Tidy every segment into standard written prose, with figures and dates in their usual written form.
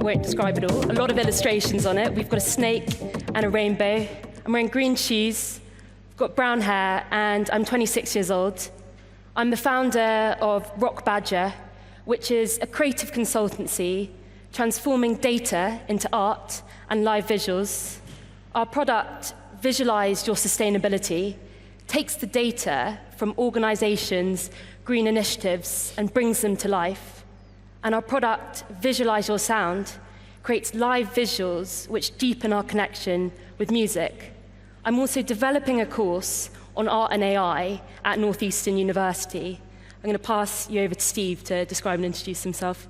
won't describe it all. A lot of illustrations on it. We've got a snake and a rainbow. I'm wearing green shoes, I've got brown hair, and I'm 26 years old. I'm the founder of Rock Badger, which is a creative consultancy transforming data into art and live visuals. Our product, Visualize Your Sustainability, takes the data from organizations' green initiatives and brings them to life. And our product, Visualize Your Sound, creates live visuals which deepen our connection with music. I'm also developing a course on art and AI at Northeastern University. I'm going to pass you over to Steve to describe and introduce himself.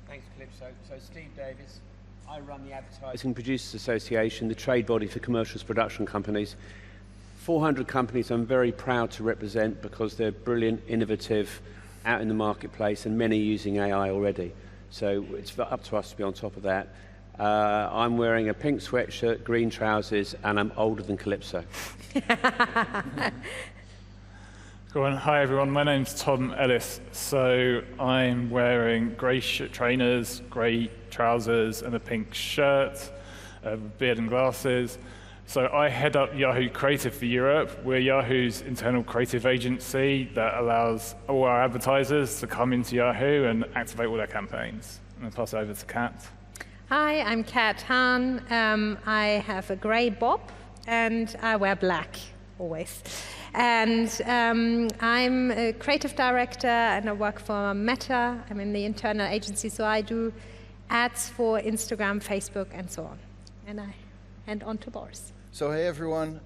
Thanks, Calypso. So Steve Davis, I run the Advertising Producers Association, the trade body for commercials production companies. 400 companies I'm very proud to represent because they're brilliant, innovative, out in the marketplace, and many using AI already. So it's up to us to be on top of that. I'm wearing a pink sweatshirt, green trousers, and I'm older than Calypso. Go on. Hi everyone, my name's Tom Ellis. So I'm wearing grey trainers, grey trousers, and a pink shirt, beard and glasses. So I head up Yahoo Creative for Europe. We're Yahoo's internal creative agency that allows all our advertisers to come into Yahoo and activate all their campaigns. I'm going to pass it over to Kat. Hi, I'm Hahn. I have a grey bob, and I wear black, always. And I'm a creative director, and I work for Meta. I'm in the internal agency, so I do ads for Instagram, Facebook, and so on. And I hand on to Boris. So hey everyone,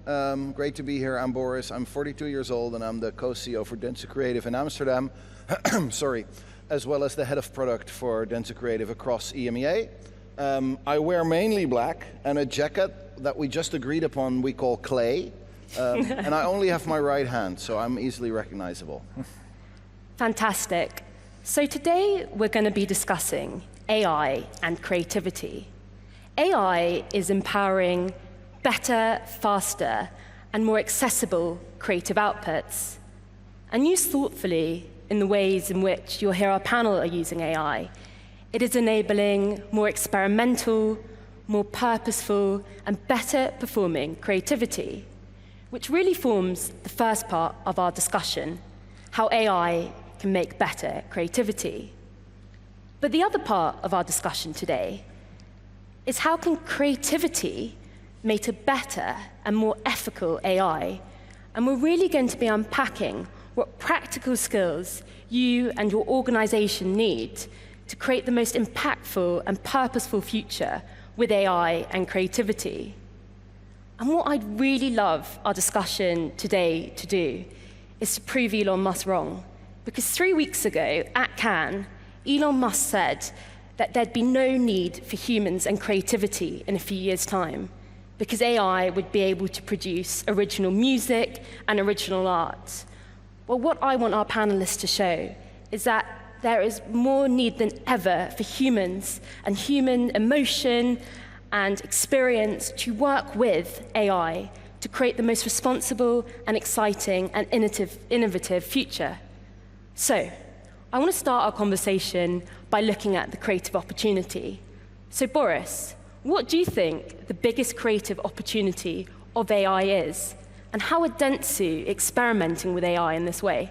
great to be here. I'm Boris. I'm 42 years old, and I'm the co-CEO for Dentsu Creative in Amsterdam. Sorry, as well as the head of product for Dentsu Creative across EMEA. I wear mainly black and a jacket that we just agreed upon we call clay. And I only have my right hand, so I'm easily recognizable. Fantastic. So today we're going to be discussing AI and creativity. AI is empowering better, faster, and more accessible creative outputs. And used thoughtfully in the ways in which you'll hear our panel are using AI, it is enabling more experimental, more purposeful, and better performing creativity, which really forms the first part of our discussion, how AI can make better creativity. But the other part of our discussion today is how can creativity make a better and more ethical AI? And we're really going to be unpacking what practical skills you and your organization need to create the most impactful and purposeful future with AI and creativity. And what I'd really love our discussion today to do is to prove Elon Musk wrong. Because 3 weeks ago at Cannes, Elon Musk said that there'd be no need for humans and creativity in a few years' time, because AI would be able to produce original music and original art. Well, what I want our panelists to show is that there is more need than ever for humans and human emotion and experience to work with AI to create the most responsible and exciting and innovative future. So, I want to start our conversation by looking at the creative opportunity. So Boris, what do you think the biggest creative opportunity of AI is? And how are Dentsu experimenting with AI in this way?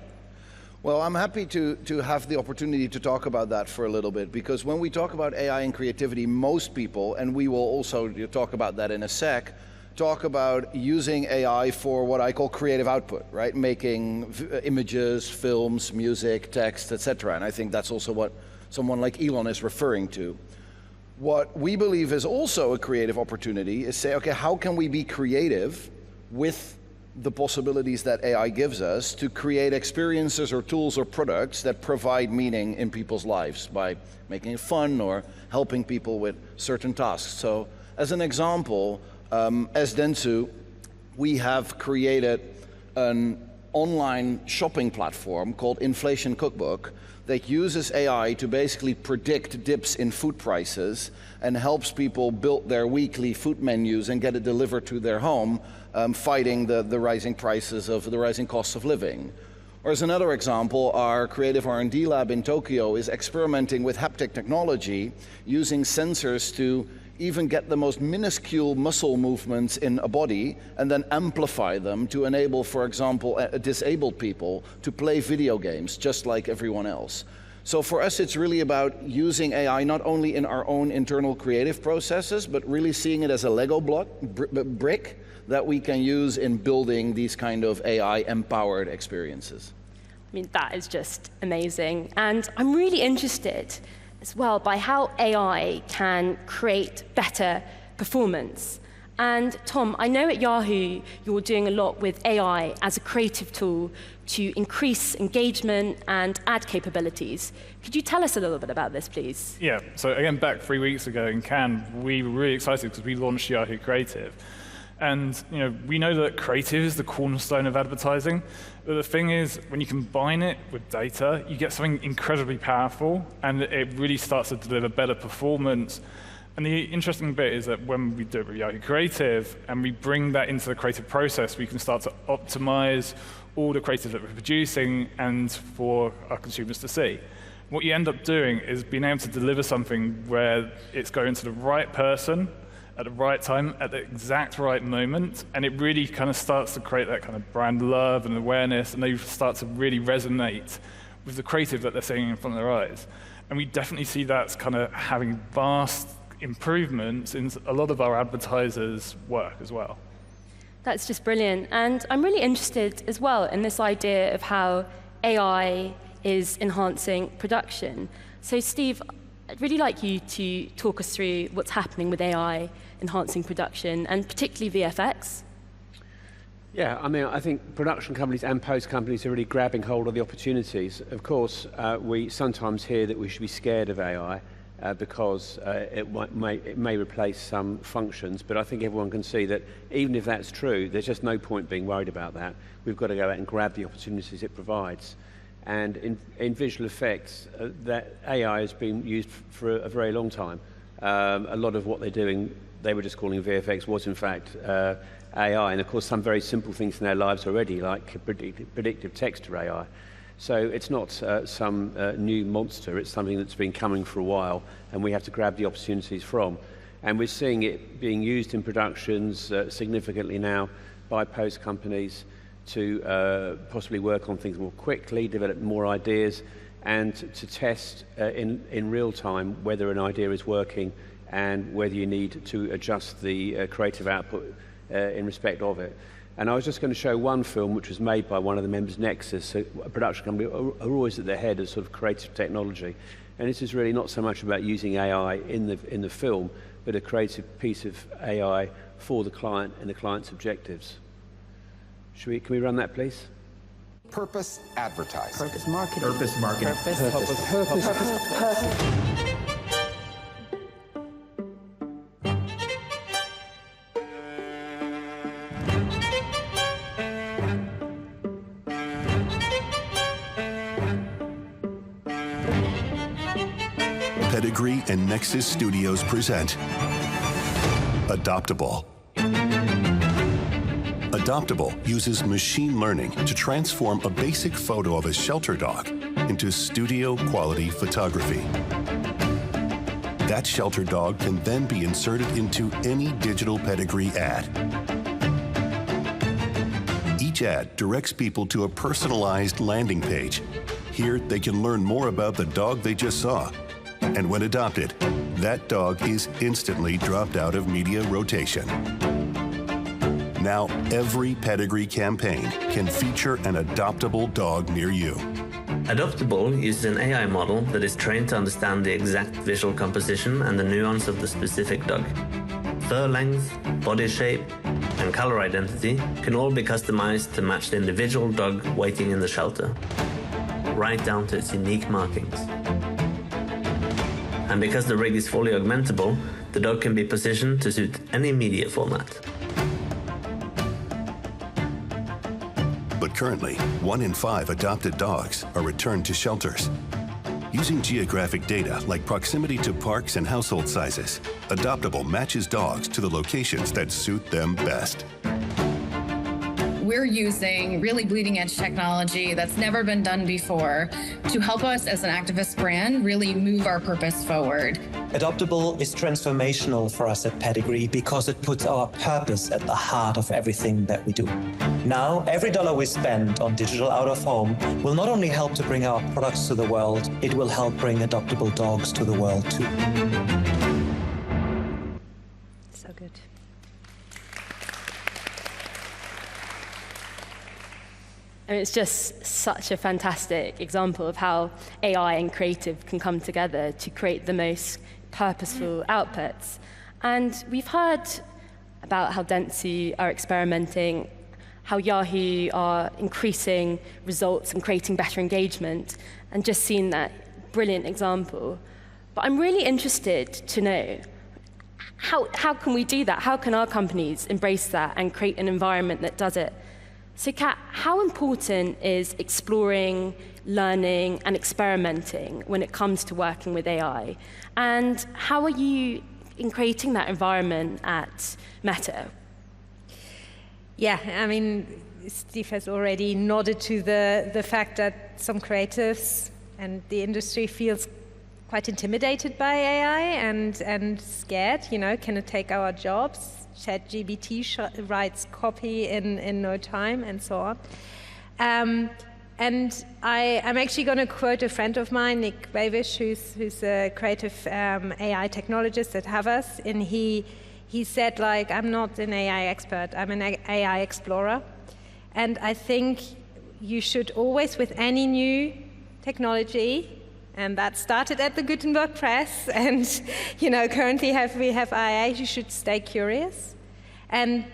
Well, I'm happy to have the opportunity to talk about that for a little bit, because when we talk about AI and creativity, most people, and we will also talk about that in a sec, talk about using AI for what I call creative output, right? Making images, films, music, text, etc. And I think that's also what someone like Elon is referring to. What we believe is also a creative opportunity is say, okay, how can we be creative with the possibilities that AI gives us to create experiences or tools or products that provide meaning in people's lives by making it fun or helping people with certain tasks. So as an example, as Dentsu, we have created an online shopping platform called Inflation Cookbook that uses AI to basically predict dips in food prices and helps people build their weekly food menus and get it delivered to their home, fighting the rising prices of the rising costs of living. Or as another example, our creative R&D lab in Tokyo is experimenting with haptic technology, using sensors to even get the most minuscule muscle movements in a body and then amplify them to enable, for example, disabled people to play video games just like everyone else. So for us, it's really about using AI not only in our own internal creative processes, but really seeing it as a Lego block, brick that we can use in building these kind of AI-empowered experiences. I mean, that is just amazing. And I'm really interested as well by how AI can create better performance. And Tom, I know at Yahoo you're doing a lot with AI as a creative tool to increase engagement and ad capabilities. Could you tell us a little bit about this, please? Yeah, so again, back 3 weeks ago in Cannes, we were really excited because we launched Yahoo Creative. And we know that creative is the cornerstone of advertising. But the thing is, when you combine it with data, you get something incredibly powerful, and it really starts to deliver better performance. And the interesting bit is that when we do it with Yahoo Creative, and we bring that into the creative process, we can start to optimize all the creative that we're producing and for our consumers to see. What you end up doing is being able to deliver something where it's going to the right person, at the right time, at the exact right moment, and it really kind of starts to create that kind of brand love and awareness, and they start to really resonate with the creative that they're seeing in front of their eyes. And we definitely see that's kind of having vast improvements in a lot of our advertisers' work as well. That's just brilliant. And I'm really interested as well in this idea of how AI is enhancing production. So Steve, I'd really like you to talk us through what's happening with AI enhancing production, and particularly VFX. Yeah, I mean, I think production companies and post companies are really grabbing hold of the opportunities. Of course, we sometimes hear that we should be scared of AI because it may replace some functions, but I think everyone can see that even if that's true, there's just no point being worried about that. We've got to go out and grab the opportunities it provides. And in visual effects, that AI has been used for a very long time. A lot of what they're doing, they were just calling VFX, was in fact AI. And of course, some very simple things in their lives already, like predictive text to AI. So it's not some new monster, it's something that's been coming for a while, and we have to grab the opportunities from. And we're seeing it being used in productions significantly now by post companies to possibly work on things more quickly, develop more ideas, and to test in real time whether an idea is working and whether you need to adjust the creative output in respect of it. And I was just going to show one film which was made by one of the members, Nexus, a production company, are always at the head of sort of creative technology. And this is really not so much about using AI in the film, but a creative piece of AI for the client and the client's objectives. Can we run that, please? Purpose advertising. Purpose marketing. Purpose marketing. Pedigree and Nexus Studios present Adoptable. Adoptable uses machine learning to transform a basic photo of a shelter dog into studio-quality photography. That shelter dog can then be inserted into any digital pedigree ad. Each ad directs people to a personalized landing page. Here, they can learn more about the dog they just saw. And when adopted, that dog is instantly dropped out of media rotation. Now, every pedigree campaign can feature an adoptable dog near you. Adoptable uses an AI model that is trained to understand the exact visual composition and the nuance of the specific dog. Fur length, body shape, and color identity can all be customized to match the individual dog waiting in the shelter, right down to its unique markings. And because the rig is fully augmentable, the dog can be positioned to suit any media format. But currently, 1 in 5 adopted dogs are returned to shelters. Using geographic data like proximity to parks and household sizes, Adoptable matches dogs to the locations that suit them best. we're using really bleeding edge technology that's never been done before to help us as an activist brand really move our purpose forward. Adoptable is transformational for us at Pedigree because it puts our purpose at the heart of everything that we do. Now, every dollar we spend on digital out of home will not only help to bring our products to the world, it will help bring adoptable dogs to the world too. So good. And it's just such a fantastic example of how AI and creative can come together to create the most purposeful outputs. And we've heard about how Dentsu are experimenting, how Yahoo are increasing results and creating better engagement, and just seen that brilliant example. But I'm really interested to know, how can we do that? How can our companies embrace that and create an environment that does it? So Kat, how important is exploring, learning, and experimenting when it comes to working with AI? And how are you in creating that environment at Meta? Yeah, I mean, Steve has already nodded to the fact that some creatives and the industry feels quite intimidated by AI and scared, can it take our jobs? ChatGPT writes copy in no time, and so on. And I'm actually going to quote a friend of mine, Nick Bavish, who's a creative AI technologist at Havas, and he said, I'm not an AI expert, I'm an AI explorer. And I think you should always, with any new technology, and that started at the Gutenberg Press, and currently we have AI, you should stay curious. And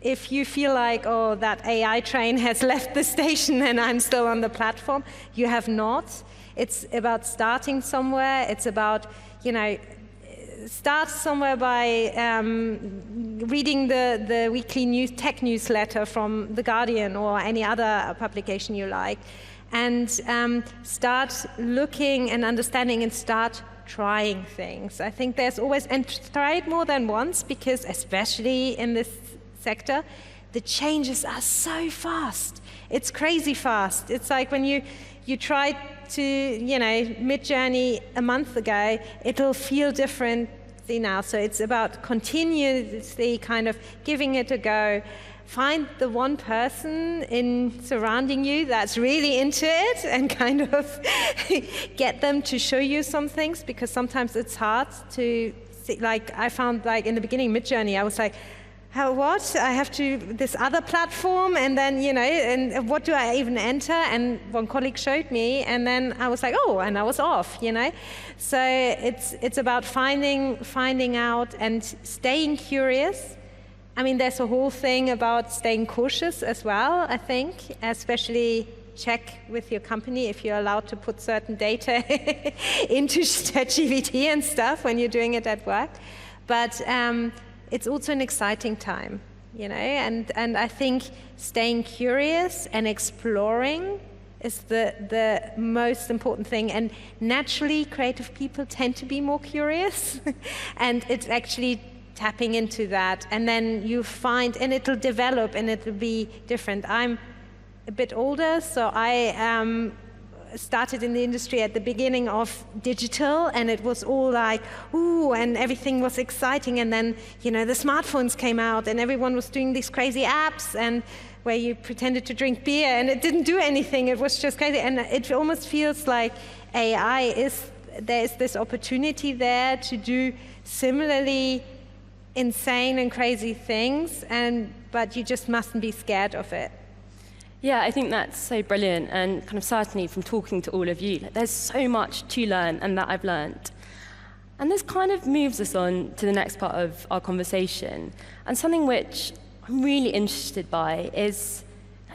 if you feel like, oh, that AI train has left the station and I'm still on the platform, you have not. It's about starting somewhere. It's about, start somewhere by reading the weekly tech newsletter from The Guardian or any other publication you like. And start looking and understanding and start trying things. I think there's always, and try it more than once, because especially in this sector, the changes are so fast. It's crazy fast. It's like when you tried to, Mid-Journey a month ago, it'll feel differently now. So it's about continuously kind of giving it a go. Find the one person surrounding you that's really into it and kind of get them to show you some things, because sometimes it's hard to see. Like I found, in the beginning, Mid-Journey, I was like, what? I have to, this other platform, and then, and what do I even enter? And one colleague showed me, and then I was like, oh, and I was off, So it's about finding out and staying curious. I mean, there's a whole thing about staying cautious as well, I think, especially check with your company if you're allowed to put certain data into ChatGPT and stuff when you're doing it at work. But it's also an exciting time, and I think staying curious and exploring is the most important thing. And naturally, creative people tend to be more curious, and it's actually tapping into that, and then you find, and it'll develop, and it'll be different. I'm a bit older, so I started in the industry at the beginning of digital, and it was all like, ooh, and everything was exciting, and then, the smartphones came out, and everyone was doing these crazy apps, and where you pretended to drink beer, and it didn't do anything, it was just crazy, and it almost feels like there's this opportunity there to do similarly insane and crazy things, but you just mustn't be scared of it. Yeah, I think that's so brilliant, and kind of certainly from talking to all of you, there's so much to learn and that I've learned. And this kind of moves us on to the next part of our conversation, and something which I'm really interested by is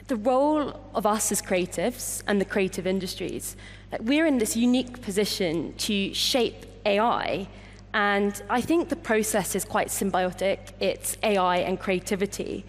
the role of us as creatives and the creative industries. We're in this unique position to shape AI, and I think the process is quite symbiotic. It's AI and creativity.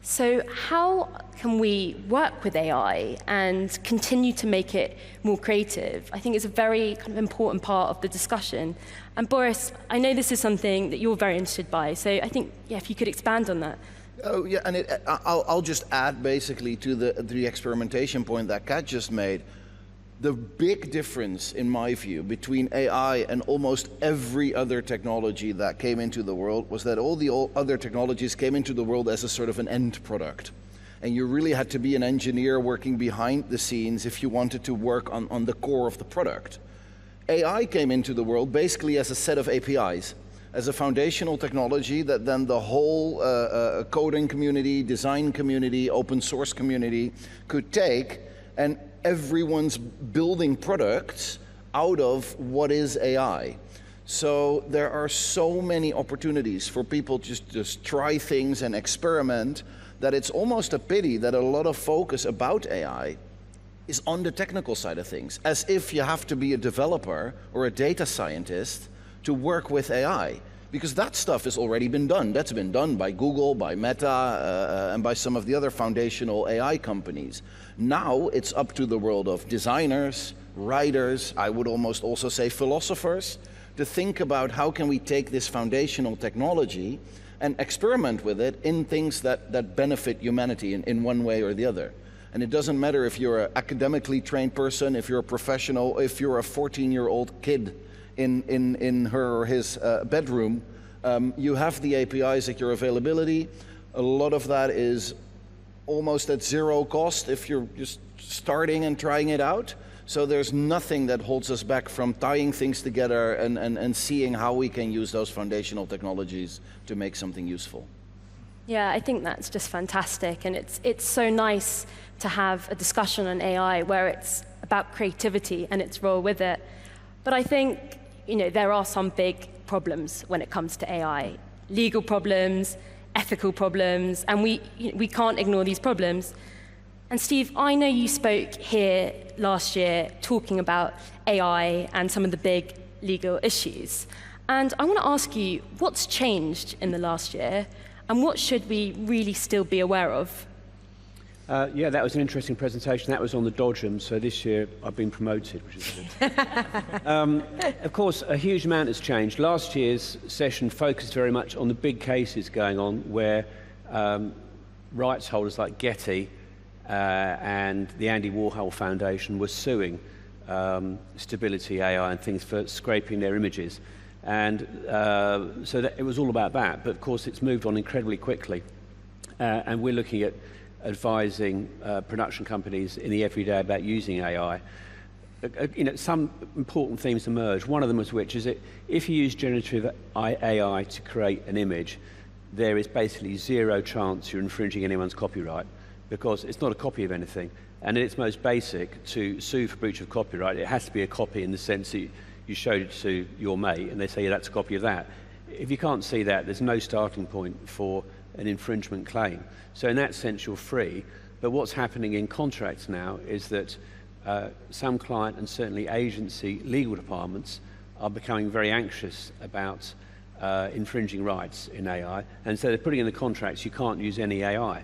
So how can we work with AI and continue to make it more creative? I think it's a very kind of important part of the discussion. And Boris, I know this is something that you're very interested by, so I think, if you could expand on that. Oh yeah, and I'll just add basically to the experimentation point that Kat just made. The big difference, in my view, between AI and almost every other technology that came into the world was that all the other technologies came into the world as a sort of an end product. And you really had to be an engineer working behind the scenes if you wanted to work on the core of the product. AI came into the world basically as a set of APIs, as a foundational technology that then the whole coding community, design community, open source community could take, and everyone's building products out of what is AI. So there are so many opportunities for people to just try things and experiment that it's almost a pity that a lot of focus about AI is on the technical side of things, as if you have to be a developer or a data scientist to work with AI. Because that stuff has already been done. That's been done by Google, by Meta, and by some of the other foundational AI companies. Now it's up to the world of designers, writers, I would almost also say philosophers, to think about how can we take this foundational technology and experiment with it in things that benefit humanity in one way or the other. And it doesn't matter if you're an academically trained person, if you're a professional, if you're a 14-year-old kid in her or his bedroom, you have the APIs at your availability. A lot of that is almost at zero cost if you're just starting and trying it out. So there's nothing that holds us back from tying things together and seeing how we can use those foundational technologies to make something useful. Yeah, I think that's just fantastic. And it's so nice to have a discussion on AI where it's about creativity and its role with it. But I think there are some big problems when it comes to AI. Legal problems, ethical problems, and we can't ignore these problems. And Steve, I know you spoke here last year talking about AI and some of the big legal issues. And I want to ask you, what's changed in the last year, and what should we really still be aware of? Yeah, that was an interesting presentation. That was on the Dodgem, so this year I've been promoted, which is good. Of course, a huge amount has changed. Last year's session focused very much on the big cases going on where rights holders like Getty and the Andy Warhol Foundation were suing Stability AI and things for scraping their images. And so it was all about that, but of course it's moved on incredibly quickly. And we're looking at advising production companies in the everyday about using AI. Some important themes emerge. One of them was which is that if you use generative AI to create an image, there is basically zero chance you're infringing anyone's copyright because it's not a copy of anything. And in its most basic, to sue for breach of copyright, it has to be a copy in the sense that you showed it to your mate and they say, yeah, that's a copy of that. If you can't see that, there's no starting point for an infringement claim. So in that sense, you're free. But what's happening in contracts now is that some client and certainly agency legal departments are becoming very anxious about infringing rights in AI. And so they're putting in the contracts, you can't use any AI.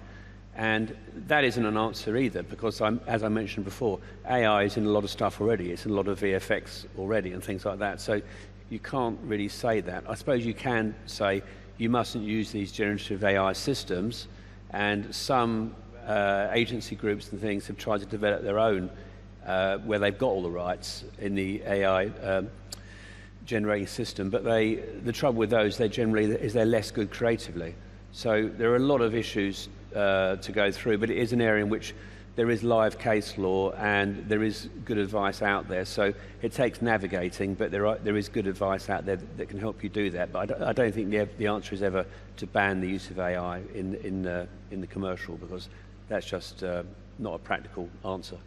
And that isn't an answer either, because as I mentioned before, AI is in a lot of stuff already. It's in a lot of VFX already and things like that. So you can't really say that. I suppose you can say you mustn't use these generative AI systems, and some agency groups and things have tried to develop their own where they've got all the rights in the AI generating system. But the trouble with those, they're less good creatively. So there are a lot of issues to go through, but it is an area in which there is live case law and there is good advice out there. So it takes navigating, but there is good advice out there that can help you do that. But I don't think the answer is ever to ban the use of AI in the commercial, because that's just not a practical answer.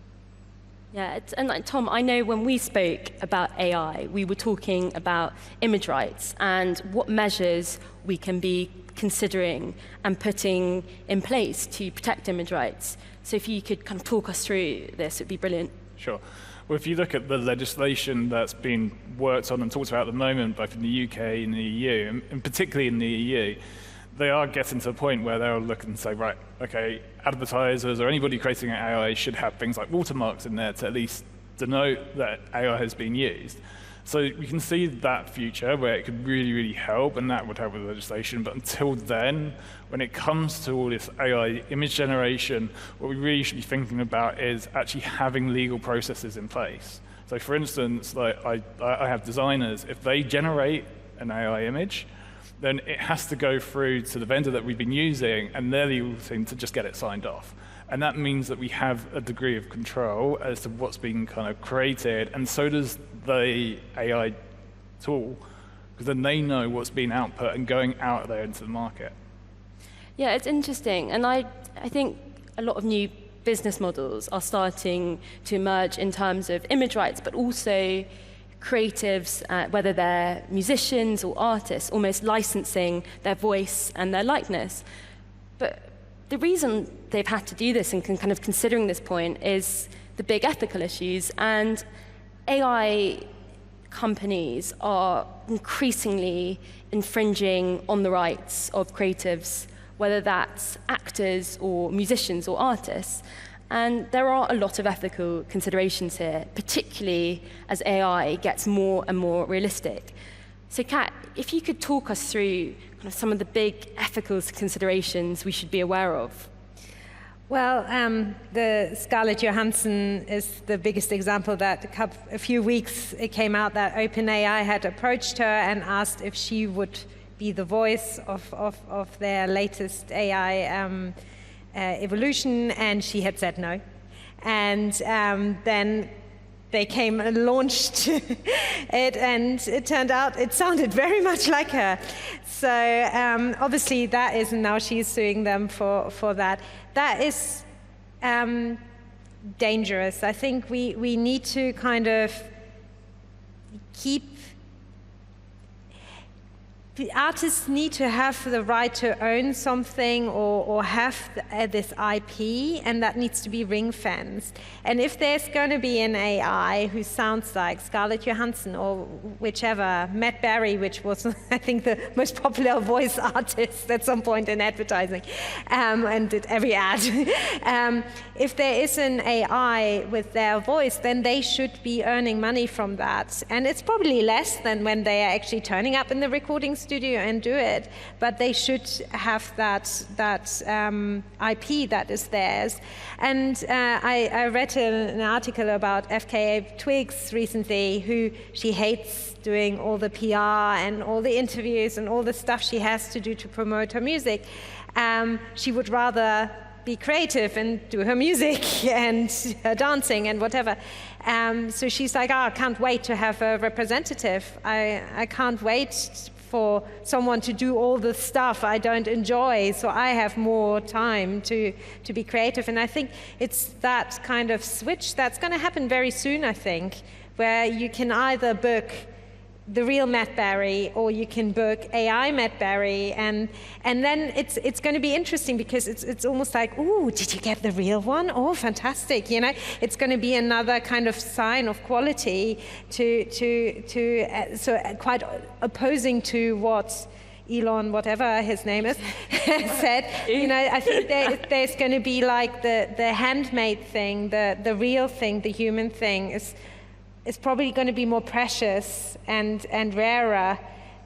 Yeah, and Tom, I know when we spoke about AI, we were talking about image rights and what measures we can be considering and putting in place to protect image rights. So if you could kind of talk us through this, it'd be brilliant. Sure. Well, if you look at the legislation that's been worked on and talked about at the moment, both in the UK and the EU, and particularly in the EU, they are getting to a point where they'll look and say, right, okay, advertisers or anybody creating an AI should have things like watermarks in there to at least denote that AI has been used. So we can see that future where it could really, really help, and that would help with legislation. But until then, when it comes to all this AI image generation, what we really should be thinking about is actually having legal processes in place. So for instance, like I have designers, if they generate an AI image, then it has to go through to the vendor that we've been using and their legal team to just get it signed off. And that means that we have a degree of control as to what's being kind of created, and so does the AI tool, because then they know what's being output and going out there into the market. Yeah, it's interesting. And I think a lot of new business models are starting to emerge in terms of image rights, but also creatives, whether they're musicians or artists, almost licensing their voice and their likeness. But the reason they've had to do this and kind of considering this point is the big ethical issues. And AI companies are increasingly infringing on the rights of creatives, whether that's actors or musicians or artists. And there are a lot of ethical considerations here, particularly as AI gets more and more realistic. So Kat, if you could talk us through kind of some of the big ethical considerations we should be aware of. Well, the Scarlett Johansson is the biggest example that a few weeks it came out that OpenAI had approached her and asked if she would be the voice of their latest AI evolution, and she had said no. And then they came and launched it, and it turned out it sounded very much like her. So obviously that is, now she's suing them for that. That is dangerous. I think we need to kind of keep, the artists need to have the right to own something or have this IP, and that needs to be ring-fenced. And if there's going to be an AI who sounds like Scarlett Johansson or whichever, Matt Berry, which was, I think, the most popular voice artist at some point in advertising, and did every ad. If there is an AI with their voice, then they should be earning money from that. And it's probably less than when they are actually turning up in the recording studio and do it, but they should have that IP that is theirs. And I read an article about FKA Twigs recently, who she hates doing all the PR and all the interviews and all the stuff she has to do to promote her music. She would rather be creative and do her music and her dancing and whatever. So she's like, I can't wait to have a representative. I can't wait for someone to do all the stuff I don't enjoy, so I have more time to be creative. And I think it's that kind of switch that's going to happen very soon, I think, where you can either book the real Matt Berry or you can book AI Matt Berry, and then it's going to be interesting because it's almost like, ooh, did you get the real one? Oh, fantastic! You know, it's going to be another kind of sign of quality so quite opposing to what Elon, whatever his name is, said. You know, I think there's going to be like the handmade thing, the real thing, the human thing is probably going to be more precious and rarer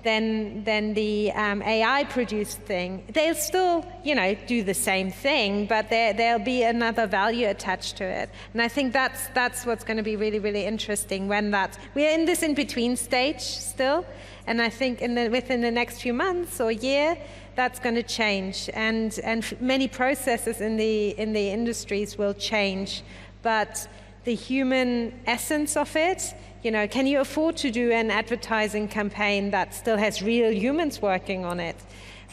than the AI-produced thing. They'll still, you know, do the same thing, but there'll be another value attached to it. And I think that's what's going to be really, really interesting when we're in this in-between stage still. And I think within the next few months or year, that's going to change. And many processes in the industries will change. But the human essence of it, you know, can you afford to do an advertising campaign that still has real humans working on it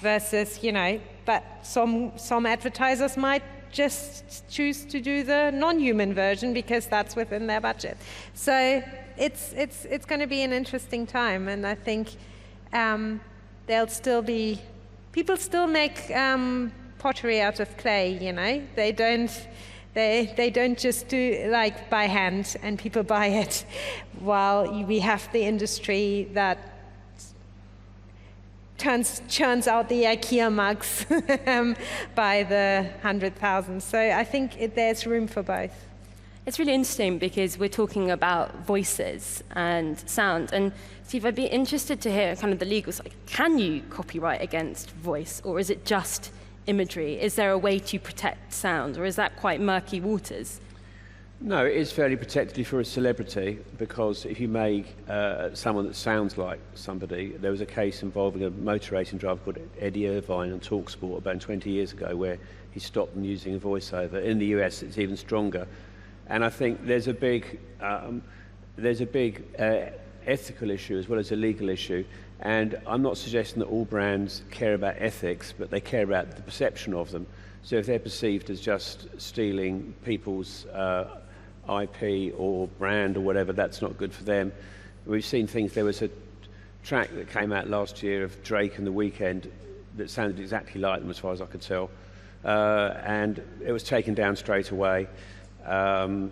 versus, you know, but some advertisers might just choose to do the non-human version because that's within their budget. So it's going to be an interesting time, and I think there'll still be, people still make pottery out of clay, you know, they don't just do like by hand and people buy it, while we have the industry that churns out the IKEA mugs by the 100,000. So I think there's room for both. It's really interesting because we're talking about voices and sound. And Steve, I'd be interested to hear kind of the legal side. Can you copyright against voice, or is it just imagery? Is there a way to protect sound, or is that quite murky waters? No, it is fairly protected for a celebrity, because if you make someone that sounds like somebody, there was a case involving a motor racing driver called Eddie Irvine on TalkSport about 20 years ago, where he stopped them using a voiceover. In the US, it's even stronger. And I think there's a big ethical issue as well as a legal issue. And I'm not suggesting that all brands care about ethics, but they care about the perception of them. So if they're perceived as just stealing people's IP or brand or whatever, that's not good for them. We've seen things. There was a track that came out last year of Drake and The Weeknd that sounded exactly like them as far as I could tell. And it was taken down straight away. And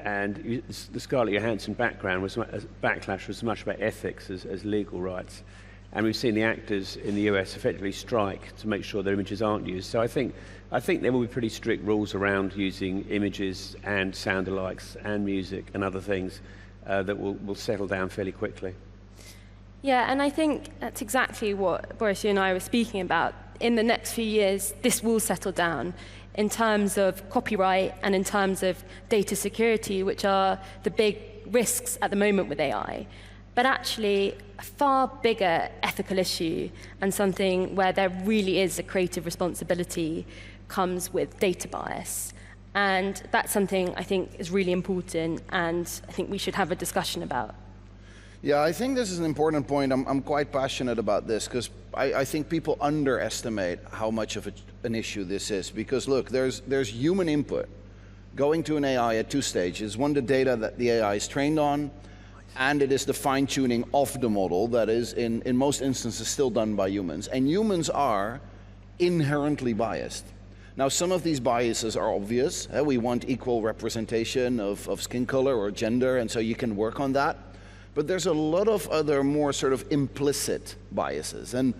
the Scarlett Johansson backlash was as much about ethics as legal rights. And we've seen the actors in the US effectively strike to make sure their images aren't used. So I think there will be pretty strict rules around using images and sound-alikes and music and other things that will settle down fairly quickly. Yeah, and I think that's exactly what Boris, you and I were speaking about. In the next few years, this will settle down in terms of copyright and in terms of data security, which are the big risks at the moment with AI. But actually, a far bigger ethical issue and something where there really is a creative responsibility comes with data bias. And that's something I think is really important, and I think we should have a discussion about. Yeah, I think this is an important point. I'm quite passionate about this because I think people underestimate how much of an issue this is. Because look, there's human input going to an AI at two stages. One, the data that the AI is trained on, and it is the fine-tuning of the model that is, in most instances, still done by humans. And humans are inherently biased. Now, some of these biases are obvious. We want equal representation of skin color or gender, and so you can work on that. But there's a lot of other more sort of implicit biases. And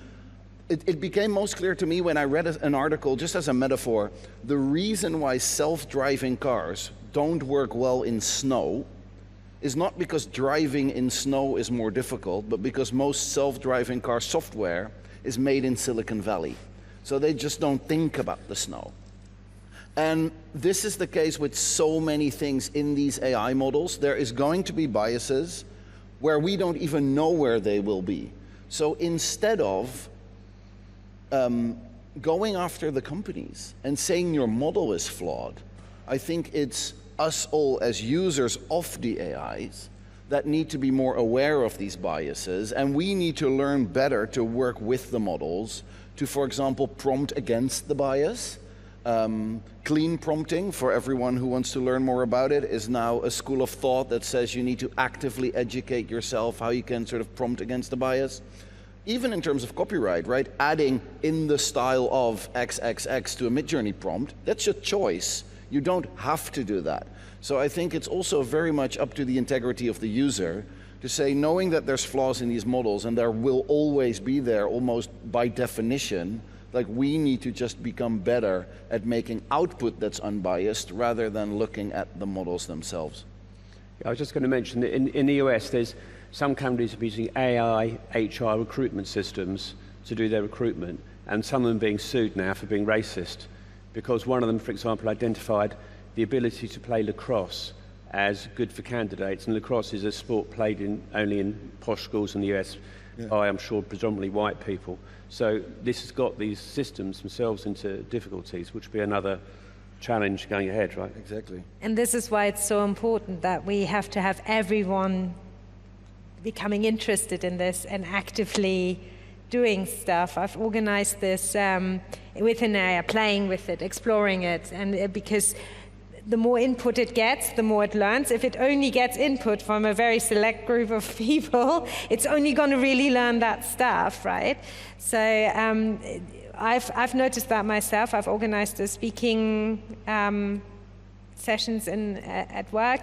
it became most clear to me when I read an article, just as a metaphor, the reason why self-driving cars don't work well in snow is not because driving in snow is more difficult, but because most self-driving car software is made in Silicon Valley. So they just don't think about the snow. And this is the case with so many things in these AI models. There is going to be biases where we don't even know where they will be. So instead of going after the companies and saying your model is flawed, I think it's us all as users of the AIs that need to be more aware of these biases, and we need to learn better to work with the models to, for example, prompt against the bias. Clean prompting, for everyone who wants to learn more about it, is now a school of thought that says you need to actively educate yourself how you can sort of prompt against the bias. Even in terms of copyright, right? Adding in the style of XXX to a Midjourney prompt, that's your choice. You don't have to do that. So I think it's also very much up to the integrity of the user to say, knowing that there's flaws in these models and there will always be there almost by definition, like we need to just become better at making output that's unbiased rather than looking at the models themselves. I was just going to mention that in the US, there's some companies are using AI HR recruitment systems to do their recruitment, and some of them being sued now for being racist, because one of them, for example, identified the ability to play lacrosse as good for candidates, and lacrosse is a sport played only in posh schools in the US by, I'm sure, predominantly white people. So this has got these systems themselves into difficulties, which would be another challenge going ahead, right? Exactly. And this is why it's so important that we have to have everyone becoming interested in this and actively doing stuff. I've organized this with an AI, playing with it, exploring it, and because the more input it gets, the more it learns. If it only gets input from a very select group of people, it's only going to really learn that stuff, right? So I've noticed that myself. I've organized the speaking sessions at work,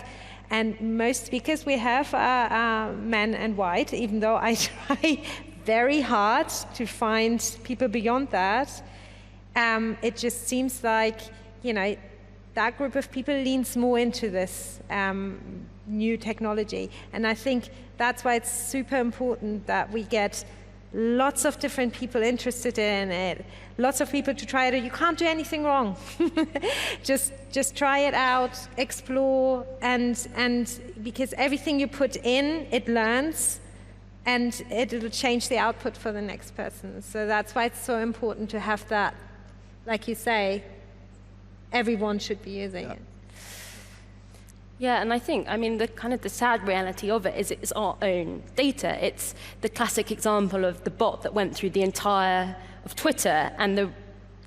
and most speakers we have are men and white, even though I try very hard to find people beyond that. It just seems like, that group of people leans more into this new technology. And I think that's why it's super important that we get lots of different people interested in it, lots of people to try it. You can't do anything wrong. just try it out, explore, and because everything you put in, it learns, and it'll change the output for the next person. So that's why it's so important to have that, like you say, everyone should be using it. Yeah, and I think, the sad reality of it is it's our own data. It's the classic example of the bot that went through the entire of Twitter, and the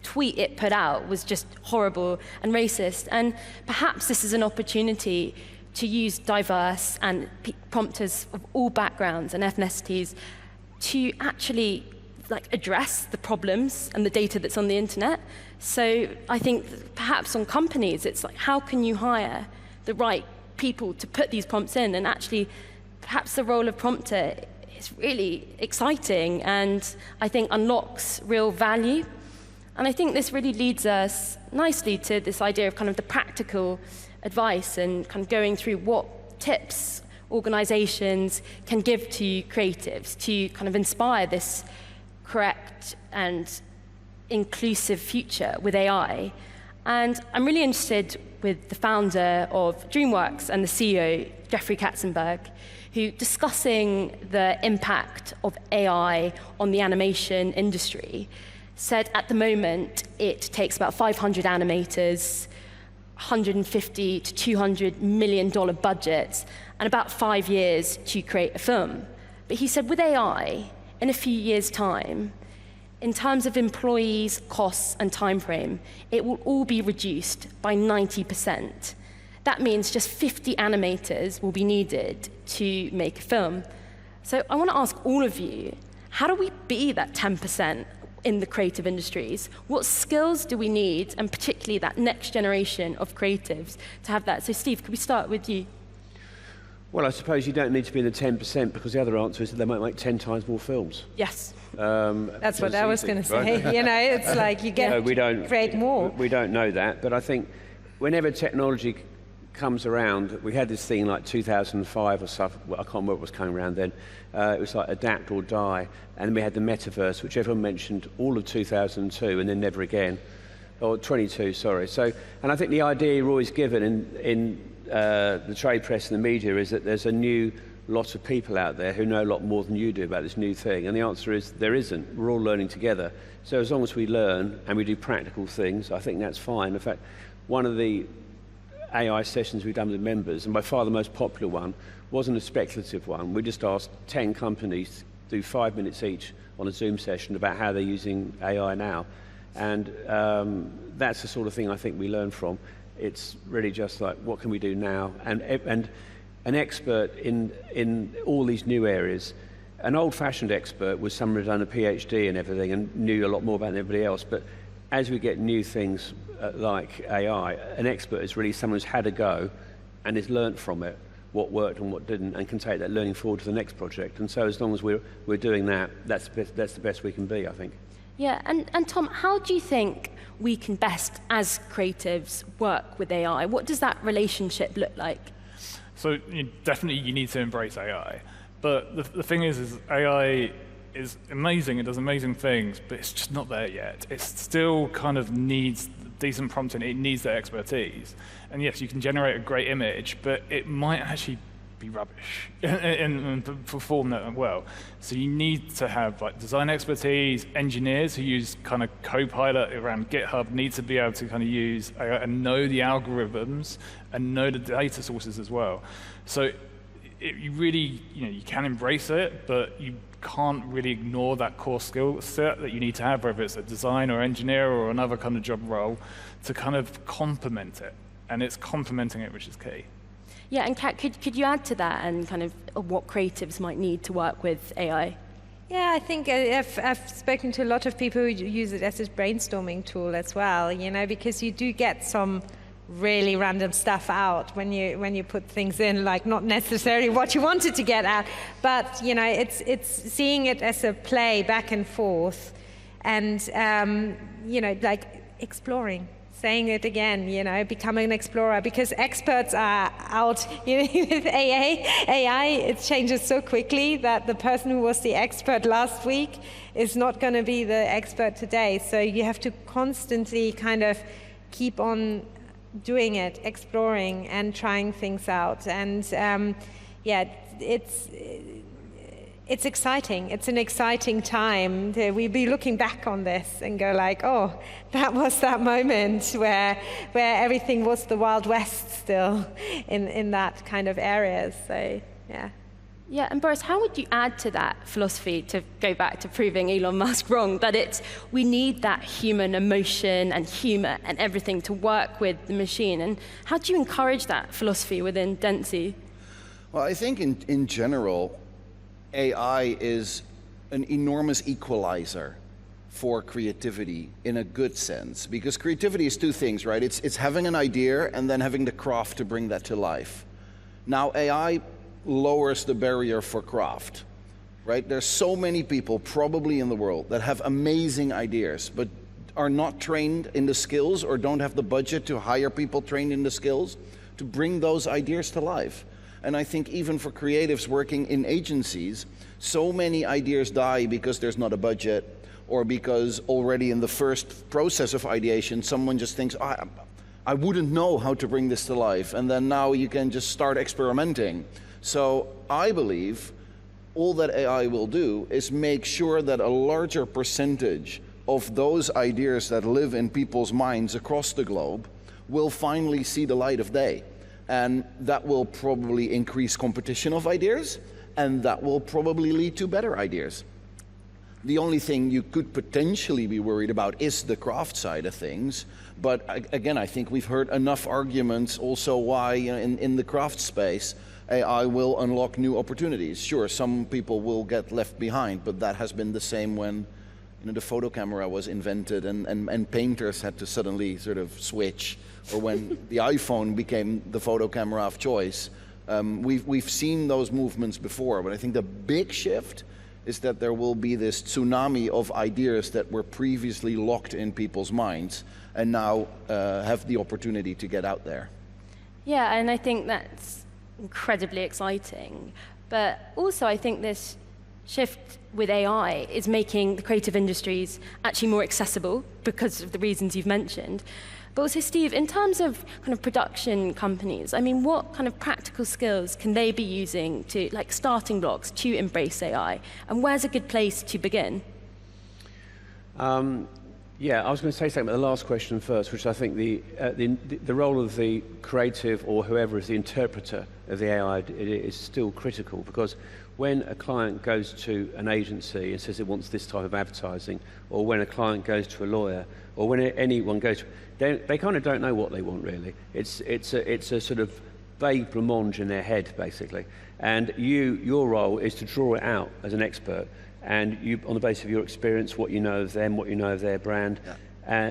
tweet it put out was just horrible and racist. And perhaps this is an opportunity to use diverse and prompters of all backgrounds and ethnicities to actually address the problems and the data that's on the internet. So I think perhaps on companies, it's how can you hire the right people to put these prompts in? And actually, perhaps the role of prompter is really exciting and I think unlocks real value. And I think this really leads us nicely to this idea of the practical advice and going through what tips organizations can give to creatives to inspire this correct and inclusive future with AI. And I'm really interested with the founder of DreamWorks and the CEO, Jeffrey Katzenberg, who discussing the impact of AI on the animation industry, said at the moment it takes about 500 animators, $150 to $200 million budgets, and about 5 years to create a film. But he said with AI, in a few years' time, in terms of employees, costs, and time frame, it will all be reduced by 90%. That means just 50 animators will be needed to make a film. So I want to ask all of you, how do we be that 10% in the creative industries? What skills do we need, and particularly that next generation of creatives, to have that? So Steve, could we start with you? Well, I suppose you don't need to be in the 10% because the other answer is that they might make 10 times more films. Yes. That's what I was going to say. Right? It's you get create more. We don't know that, but I think whenever technology comes around, we had this thing like 2005 or stuff, well, I can't remember what was coming around then, it was like adapt or die, and then we had the metaverse, which everyone mentioned all of 2002 and then never again, or 22, sorry. So, and I think the idea you're always given in the trade press and the media is that there's a new lot of people out there who know a lot more than you do about this new thing, and the answer is there isn't. We're all learning together. So as long as we learn and we do practical things, I think that's fine. In fact, one of the AI sessions we've done with members, and by far the most popular one, wasn't a speculative one. We just asked 10 companies to do 5 minutes each on a Zoom session about how they're using AI now. And that's the sort of thing I think we learn from. It's really just like, what can we do now? And an expert in all these new areas, an old-fashioned expert was someone who'd done a PhD and everything and knew a lot more about than everybody else. But as we get new things like AI, an expert is really someone who's had a go and has learnt from it what worked and what didn't, and can take that learning forward to the next project. And so as long as we're doing that, that's the best we can be, I think. Yeah, and Tom, how do you think we can best, as creatives, work with AI? What does that relationship look like? So definitely you need to embrace AI. But the thing is AI is amazing, it does amazing things, but it's just not there yet. It still kind of needs decent prompting, it needs that expertise. And yes, you can generate a great image, but it might actually be rubbish and perform that well. So you need to have design expertise, engineers who use kind of Copilot around GitHub need to be able to kind of use AI and know the algorithms and know the data sources as well. So you really, you can embrace it, but you can't really ignore that core skill set that you need to have, whether it's a design or engineer or another kind of job role, to kind of complement it. And it's complementing it which is key. Yeah, and Kat, could you add to that and kind of what creatives might need to work with AI? Yeah, I think I've spoken to a lot of people who use it as a brainstorming tool as well, because you do get some really random stuff out when you put things in, like not necessarily what you wanted to get at, but it's seeing it as a play back and forth, and like exploring. saying it again, becoming an explorer, because experts are out, with AI, it changes so quickly that the person who was the expert last week is not going to be the expert today. So you have to constantly kind of keep on doing it, exploring and trying things out. And it's exciting. It's an exciting time. We'll be looking back on this and go like, oh, that was that moment where everything was the Wild West still in that kind of areas. So, yeah. Yeah, and Boris, how would you add to that philosophy, to go back to proving Elon Musk wrong, that we need that human emotion and humor and everything to work with the machine? And how do you encourage that philosophy within Dentsu? Well, I think in general, AI is an enormous equalizer for creativity in a good sense, because creativity is two things, right? It's having an idea and then having the craft to bring that to life. Now, AI lowers the barrier for craft, right? There's so many people probably in the world that have amazing ideas, but are not trained in the skills or don't have the budget to hire people trained in the skills to bring those ideas to life. And I think even for creatives working in agencies, so many ideas die because there's not a budget, or because already in the first process of ideation, someone just thinks, I wouldn't know how to bring this to life. And then now you can just start experimenting. So I believe all that AI will do is make sure that a larger percentage of those ideas that live in people's minds across the globe will finally see the light of day. And that will probably increase competition of ideas, and that will probably lead to better ideas. The only thing you could potentially be worried about is the craft side of things. But again, I think we've heard enough arguments also why in the craft space, AI will unlock new opportunities. Sure, some people will get left behind, but that has been the same when the photo camera was invented and painters had to suddenly sort of switch, or when the iPhone became the photo camera of choice. We've seen those movements before, but I think the big shift is that there will be this tsunami of ideas that were previously locked in people's minds and now have the opportunity to get out there. Yeah, and I think that's incredibly exciting. But also I think this shift with AI is making the creative industries actually more accessible because of the reasons you've mentioned. But also, Steve, in terms of kind of production companies, I mean, what kind of practical skills can they be using to, like starting blocks, to embrace AI? And where's a good place to begin? Yeah, I was going to say something about the last question first, which I think the role of the creative or whoever is the interpreter of the AI is still critical, because when a client goes to an agency and says it wants this type of advertising, or when a client goes to a lawyer, or when anyone goes, they kind of don't know what they want really. It's a sort of vague blancmange in their head basically, and your role is to draw it out as an expert. And you, on the basis of your experience, what you know of them, what you know of their brand,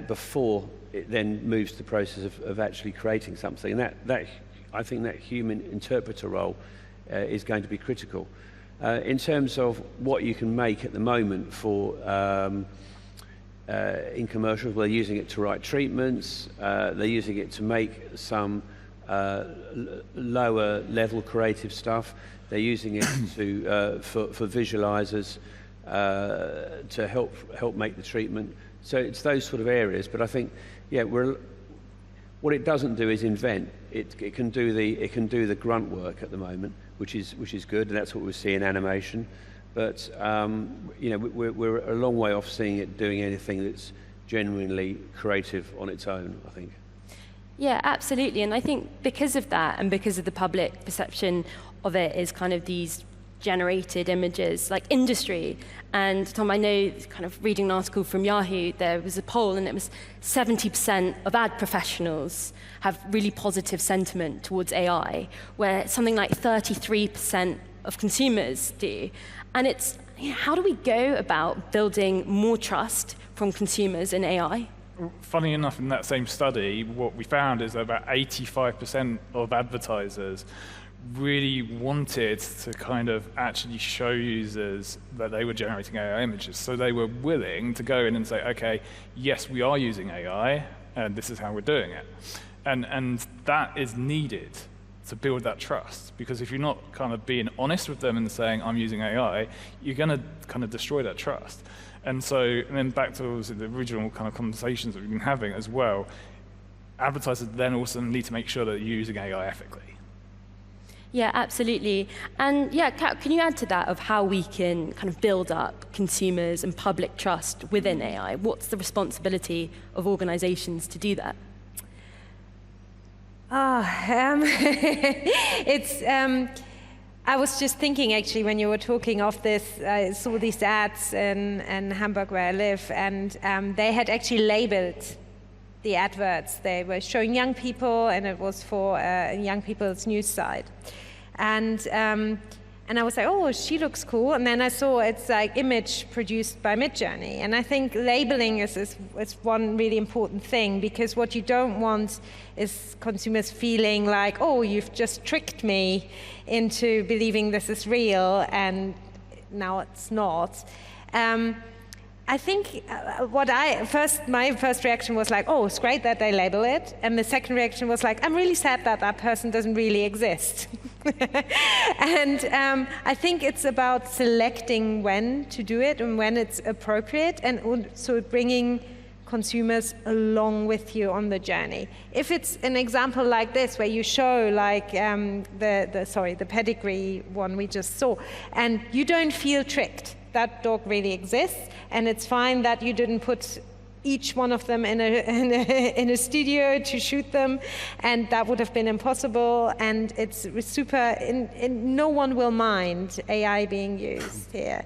before it then moves to the process of actually creating something. And that I think that human interpreter role is going to be critical. In terms of what you can make at the moment for in commercials, they're using it to write treatments, they're using it to make some lower level creative stuff. They're using it to for visualizers to help make the treatment. So it's those sort of areas. But I think, yeah, what it doesn't do is invent. It can do the grunt work at the moment, which is good, and that's what we see in animation. But we're a long way off seeing it doing anything that's genuinely creative on its own, I think. Yeah, absolutely. And I think because of that, and because of the public perception of it is kind of these generated images, like industry. And Tom, I know, kind of reading an article from Yahoo, there was a poll and it was 70% of ad professionals have really positive sentiment towards AI, where something like 33% of consumers do. And it's, how do we go about building more trust from consumers in AI? Funny enough, in that same study, what we found is that about 85% of advertisers really wanted to kind of actually show users that they were generating AI images. So they were willing to go in and say, okay, yes, we are using AI, and this is how we're doing it. And that is needed to build that trust, because if you're not kind of being honest with them and saying, I'm using AI, you're going to kind of destroy that trust. And then back to the original kind of conversations that we've been having as well, advertisers then also need to make sure that you're using AI ethically. Yeah, absolutely. And yeah, Kat, can you add to that of how we can kind of build up consumers and public trust within AI? What's the responsibility of organizations to do that? I was just thinking, actually, when you were talking of this, I saw these ads in Hamburg where I live, and they had actually labeled the adverts. They were showing young people, and it was for young people's news site. And I was like, oh, she looks cool. And then I saw it's like image produced by Midjourney. And I think labeling is one really important thing, because what you don't want is consumers feeling like, oh, you've just tricked me into believing this is real, and now it's not. I think my first reaction was like, oh, it's great that they label it. And the second reaction was like, I'm really sad that that person doesn't really exist. And I think it's about selecting when to do it and when it's appropriate, and also bringing consumers along with you on the journey. If it's an example like this, where you show like the pedigree one we just saw, and you don't feel tricked, that dog really exists, and it's fine that you didn't put each one of them in a studio to shoot them, and that would have been impossible, and it's super, and no one will mind AI being used here.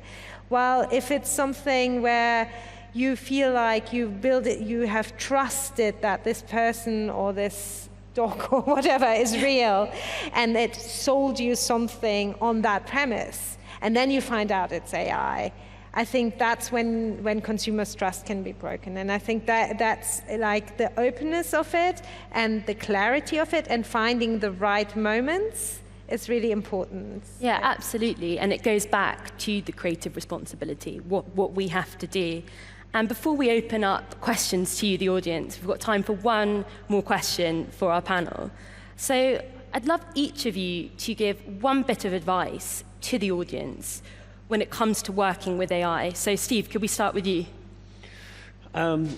Well, if it's something where you feel like you build it, you have trusted that this person or this dog or whatever is real, and it sold you something on that premise, and then you find out it's AI, I think that's when consumers' trust can be broken. And I think that's like the openness of it and the clarity of it and finding the right moments is really important. Yeah, absolutely. And it goes back to the creative responsibility, what we have to do. And before we open up questions to you, the audience, we've got time for one more question for our panel. So I'd love each of you to give one bit of advice to the audience when it comes to working with AI. So Steve, could we start with you? I'm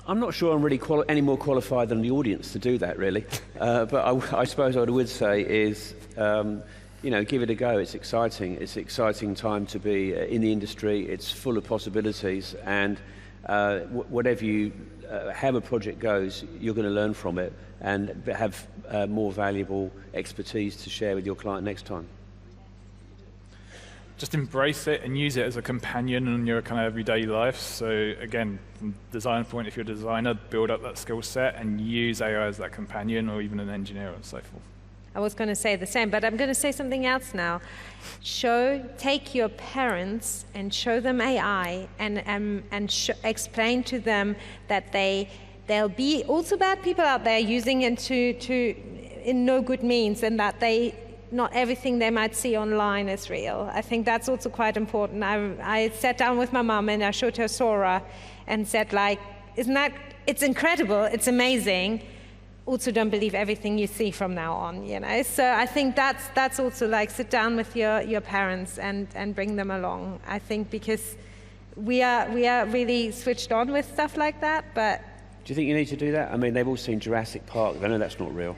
not sure I'm really any more qualified than the audience to do that, really. But I suppose what I would say is, give it a go. It's exciting. It's an exciting time to be in the industry. It's full of possibilities, and however project goes, you're going to learn from it and have more valuable expertise to share with your client next time. Just embrace it and use it as a companion in your kind of everyday life. So again, from design point, if you're a designer, build up that skill set and use AI as that companion, or even an engineer and so forth. I was going to say the same, but I'm going to say something else now. Take your parents and show them AI, and explain to them that there'll be also bad people out there using it in no good means, and that not everything they might see online is real. I think that's also quite important. I sat down with my mom and I showed her Sora and said, like, it's incredible, it's amazing. Also, don't believe everything you see from now on, So I think that's also like, sit down with your parents and bring them along. I think because we are really swithed on with stuff like that, but. Do you think you need to do that? I mean, they've all seen Jurassic Park. They know that's not real.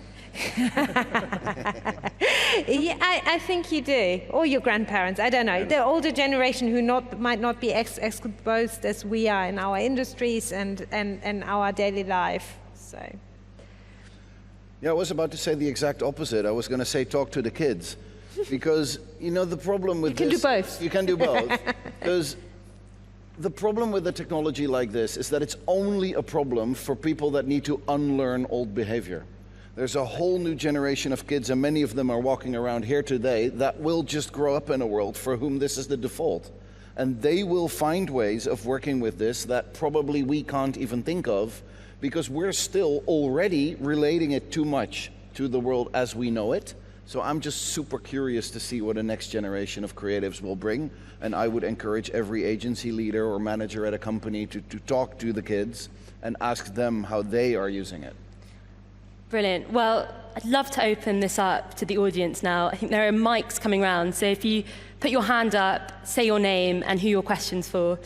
Yeah, I think you do, or your grandparents. I don't know. The older generation who might not be exposed as we are in our industries and our daily life. So. Yeah, I was about to say the exact opposite. I was going to say talk to the kids, because the problem with this. You can do both. You can do both, because the problem with a technology like this is that it's only a problem for people that need to unlearn old behavior. There's a whole new generation of kids, and many of them are walking around here today, that will just grow up in a world for whom this is the default. And they will find ways of working with this that probably we can't even think of, because we're still already relating it too much to the world as we know it. So I'm just super curious to see what the next generation of creatives will bring. And I would encourage every agency leader or manager at a company to talk to the kids, and ask them how they are using it. Brilliant. Well, I'd love to open this up to the audience now. I think there are mics coming around, so if you put your hand up, say your name and who your question's for.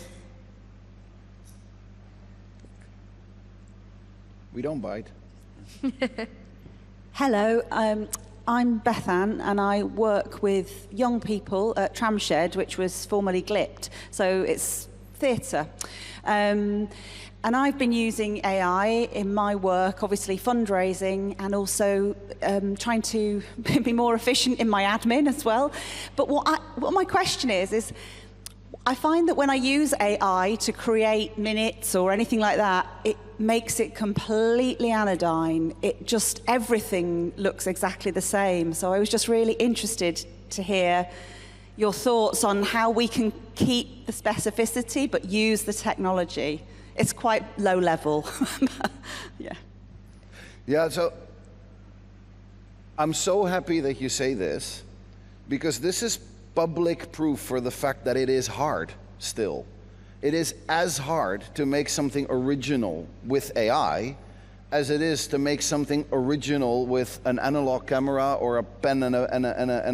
We don't bite. Hello, I'm Bethan, and I work with young people at Tramshed, which was formerly Glipt, so it's theatre. And I've been using AI in my work, obviously fundraising, and also trying to be more efficient in my admin as well. But what my question is I find that when I use AI to create minutes or anything like that, it makes it completely anodyne. Everything looks exactly the same. So I was just really interested to hear your thoughts on how we can keep the specificity but use the technology. It's quite low level. Yeah, so I'm so happy that you say this, because this is public proof for the fact that it is hard still. It is as hard to make something original with AI as it is to make something original with an analog camera or a pen and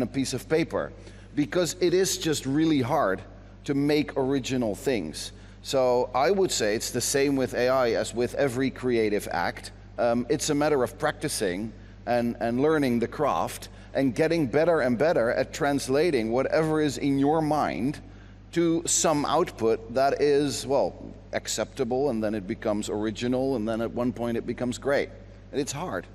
a piece of paper, because it is just really hard to make original things. So I would say it's the same with AI as with every creative act. It's a matter of practicing and learning the craft and getting better and better at translating whatever is in your mind to some output that is, well, acceptable, and then it becomes original, and then at one point it becomes great. And it's hard.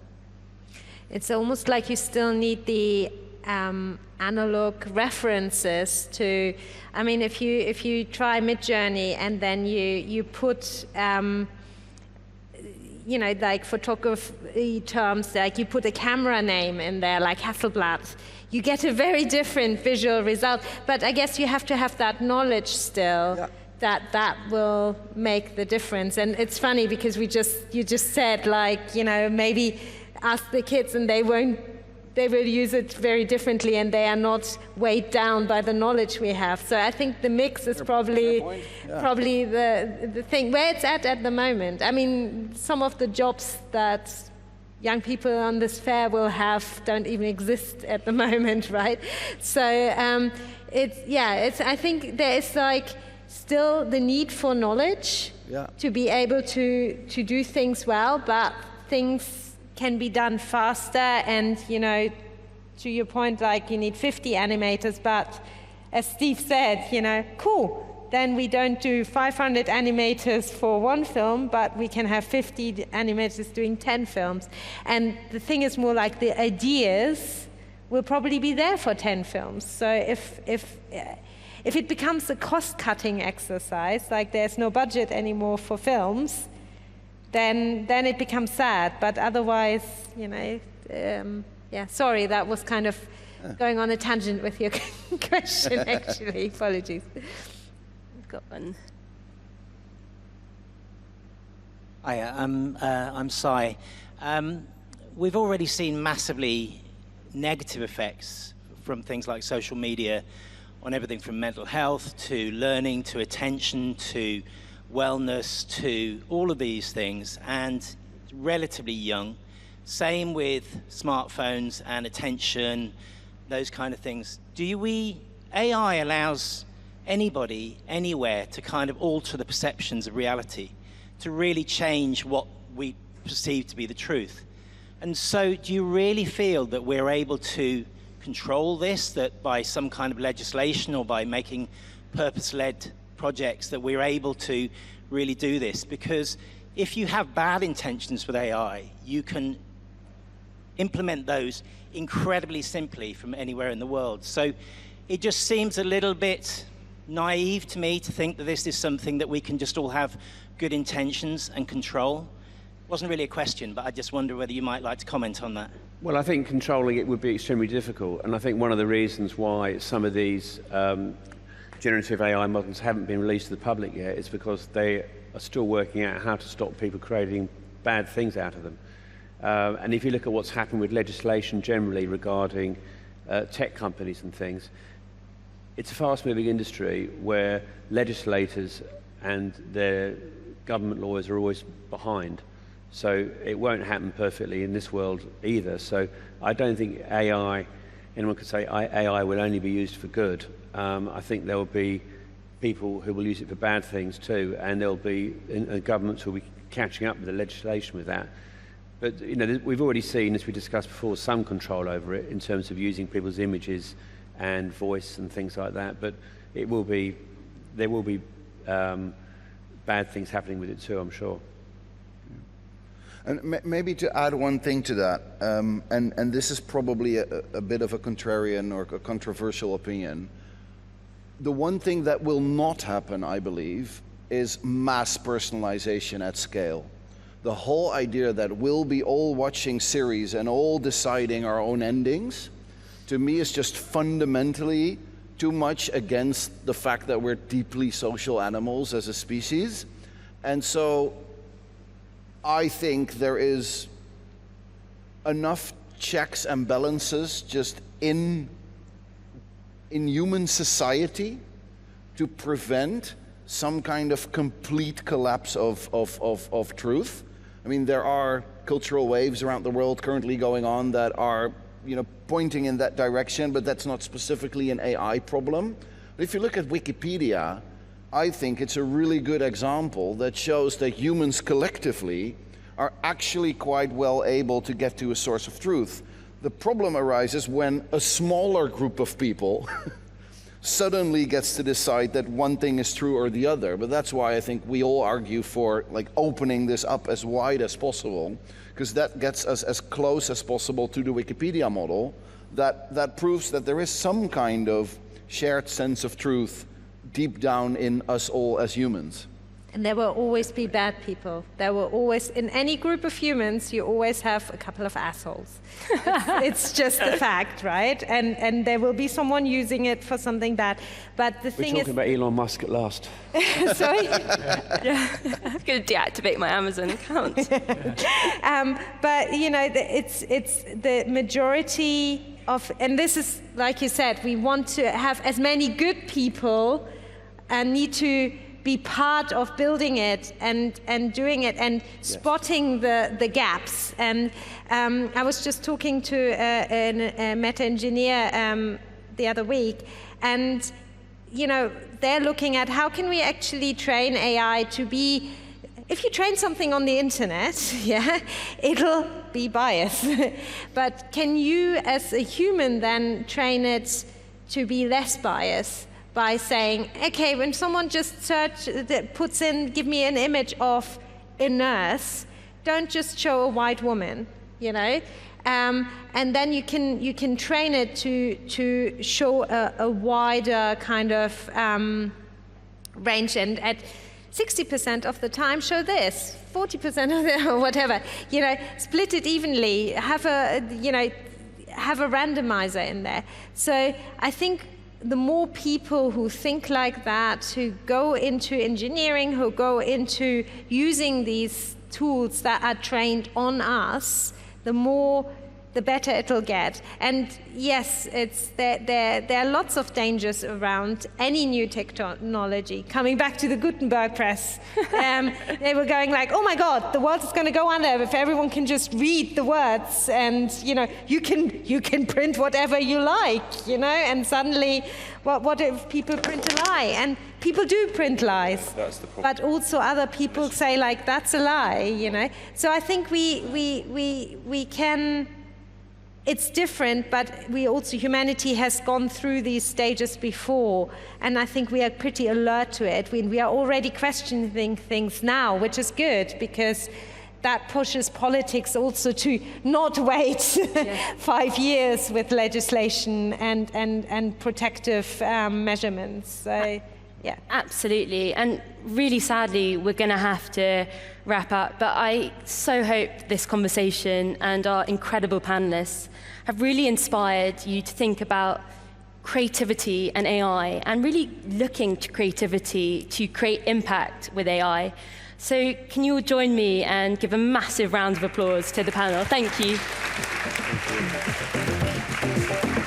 It's almost like you still need the analog references to, I mean, if you try Midjourney and then you put, you know, like photography terms, like you put a camera name in there, like Hasselblad, you get a very different visual result. But I guess you have to have that knowledge still. Yeah. That will make the difference. And it's funny because you just said, like, you know, maybe ask the kids and they will use it very differently, and they are not weighed down by the knowledge we have. So I think the mix is probably the thing where it's at the moment. I mean, some of the jobs that young people on this fair will have don't even exist at the moment, right? So I think there is like still the need for knowledge to be able to do things well, but things can be done faster. And, you know, to your point, like you need 50 animators, but as Steve said, you know, cool, then we don't do 500 animators for one film, but we can have 50 animators doing 10 films. And the thing is more like the ideas will probably be there for 10 films. So if it becomes a cost-cutting exercise, like there's no budget anymore for films, then it becomes sad. But otherwise, you know, sorry, that was kind of going on a tangent with your question, actually. Apologies. Got one. Hi, I'm Sai. We've already seen massively negative effects from things like social media on everything from mental health to learning to attention to wellness to all of these things, and relatively young. Same with smartphones and attention, those kind of things. AI allows anybody, anywhere, to kind of alter the perceptions of reality, to really change what we perceive to be the truth. And so do you really feel that we're able to control this, that by some kind of legislation or by making purpose-led projects that we're able to really do this? Because if you have bad intentions with AI, you can implement those incredibly simply from anywhere in the world. So it just seems a little bit naive to me to think that this is something that we can just all have good intentions and control. It wasn't really a question, but I just wonder whether you might like to comment on that. Well, I think controlling it would be extremely difficult, and I think one of the reasons why some of these generative AI models haven't been released to the public yet is because they are still working out how to stop people creating bad things out of them. And if you look at what's happened with legislation generally regarding tech companies and things, it's a fast-moving industry where legislators and their government lawyers are always behind. So it won't happen perfectly in this world either. So I don't think anyone could say AI will only be used for good. I think there will be people who will use it for bad things too, and there'll be governments who will be catching up with the legislation with that. But we've already seen, as we discussed before, some control over it in terms of using people's images and voice and things like that. But there will be bad things happening with it too, I'm sure. And maybe to add one thing to that, and this is probably a bit of a contrarian or a controversial opinion. The one thing that will not happen, I believe, is mass personalization at scale. The whole idea that we'll be all watching series and all deciding our own endings, to me is just fundamentally too much against the fact that we're deeply social animals as a species. And so I think there is enough checks and balances just in human society to prevent some kind of complete collapse of truth. I mean, there are cultural waves around the world currently going on that are, pointing in that direction, but that's not specifically an AI problem. But if you look at Wikipedia, I think it's a really good example that shows that humans collectively are actually quite well able to get to a source of truth. The problem arises when a smaller group of people suddenly gets to decide that one thing is true or the other. But that's why I think we all argue for opening this up as wide as possible, because that gets us as close as possible to the Wikipedia model that proves that there is some kind of shared sense of truth deep down in us all as humans. And there will always be bad people. There will always, in any group of humans, you always have a couple of assholes. It's just a fact, right? And there will be someone using it for something bad. But the thing is... We're talking about Elon Musk at last. Sorry? Yeah. I'm going to deactivate my Amazon account. But, it's the majority of... And this is, like you said, we want to have as many good people and need to be part of building it and doing it and spotting the gaps. And I was just talking to a meta engineer the other week, and they're looking at how can we actually train AI to be, if you train something on the internet, it'll be biased. But can you as a human then train it to be less biased? By saying, okay, when someone just puts in, give me an image of a nurse, don't just show a white woman, and then you can train it to show a wider kind of range, and at 60% of the time show this, 40% of the, or whatever, split it evenly, have a randomizer in there. So I think the more people who think like that, who go into engineering, who go into using these tools that are trained on us, the better it'll get. And yes, there are lots of dangers around any new technology. Coming back to the Gutenberg press, they were going like, oh my God, the world is going to go under if everyone can just read the words, and you can print whatever you like, and suddenly, what if people print a lie? And people do print lies. That's the problem. But also other people say like, that's a lie, So I think we can. It's different, but humanity has gone through these stages before, and I think we are pretty alert to it. We are already questioning things now, which is good, because that pushes politics also to not wait 5 years with legislation and protective measurements. So, yeah. Absolutely. And really sadly, we're going to have to wrap up. But I so hope this conversation and our incredible panelists have really inspired you to think about creativity and AI, and really looking to creativity to create impact with AI. So can you all join me and give a massive round of applause to the panel? Thank you. Thank you.